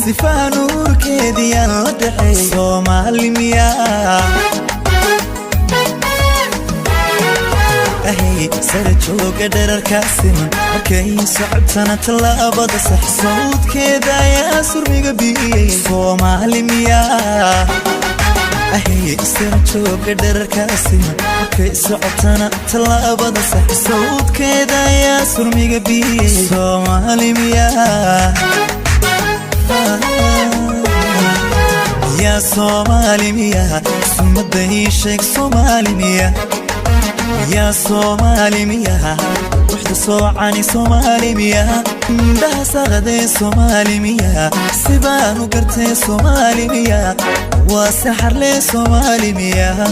صفا نور كيدي الدحي صومالي ميا أهي سرجوك درر كاسم أركي صعبتنا تلابد صح صوت كيدا يا سرمي قبي صومالي ميا أهي سرجوك درر كاسم أركي صعبتنا تلابد صح صوت كيدا يا سرمي قبي صومالي ميا يا صومالي ميا سمدي شيك صومالي ميا يا صومالي ميا وحدة صوعاني صومالي ميا ده صغدي صومالي ميا سبان وقرتي صومالي ميا وسحر لي صومالي ميا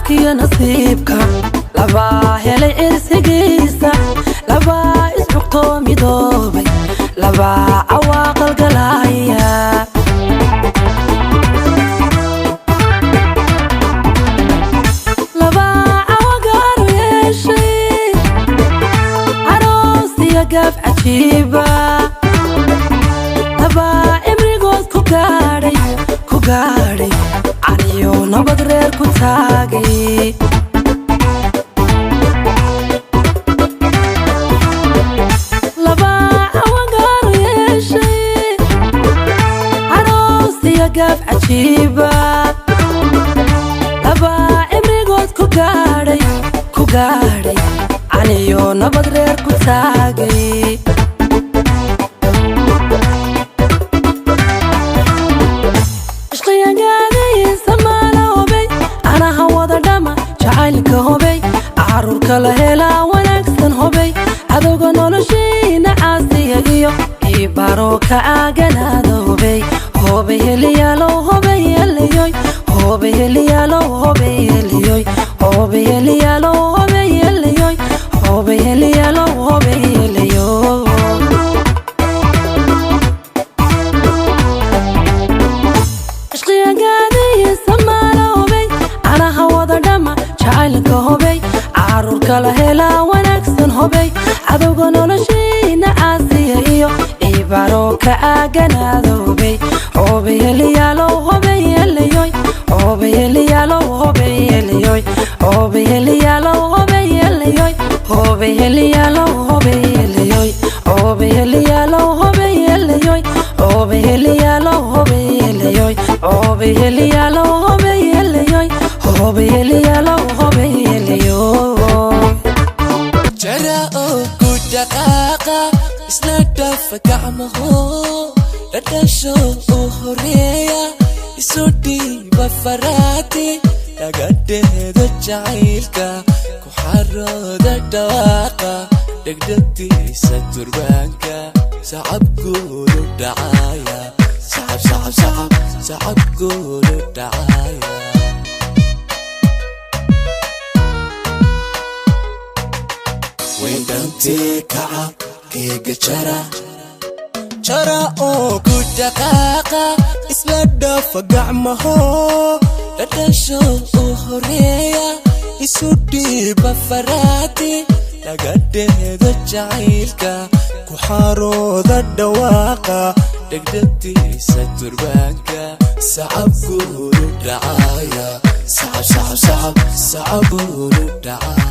calafkiyo nasiibka labaa helay irsigiisa labaa isxugto midoobay labaa cawaaqal galaya labaa cawagaar yeeshay aroos iyo gaaf cajiiba labaa imrigood ku gaadhay caniyo nabad reer ku taagay labaa cawagaar yeeshay aroos iyo gaaf cajiiba labaa imrigood ku gaadhay caniyo nabad reer ku taagay hobay caruurka la helaa wanaagsan hobay adowga noloshiina caasiya iyo ibaro ka aaganaada hobay hobay heliyaalow hobay heliyoy hobay heliyaalow hobay heliyoy hobay heliyaalow hobay heliyoy hobay heliyaalow hobay heliyoy hobay caruurka la helaa wanaagsan hobay adowga noloshiina caasiya iyo ibaro ka aaganaada hobay hobay heliyaalow hobay heliyoy hobay heliyaalow hobay heliyoy hobay heliyaalow hobay heliyoy hobay heliyaalow hobay heliyoy hobay heliyaalow hobay heliyoy hobay heliyaalow hobay heliyoy hobay heliyaalow hobay heliyoy hobay heliyaalow hobay جراء كدقاقة اسندف قعمه ردشو أخرية يسودي بفراتي لقده ذا جعيلك كحرو ذا دواقة دقدقتي ستربانك سعب قولو الدعاية سعب قولو الدعاية ويدمتي كعب كيك جرا او كدقاقة اسلدف قعمه ردشو أخرية يسودي بفراتي لقده ذا جعيلك كحارو ذا الدواقة دقدقتي ستربانك سعب قولو الدعاية سعب قولو الدعاية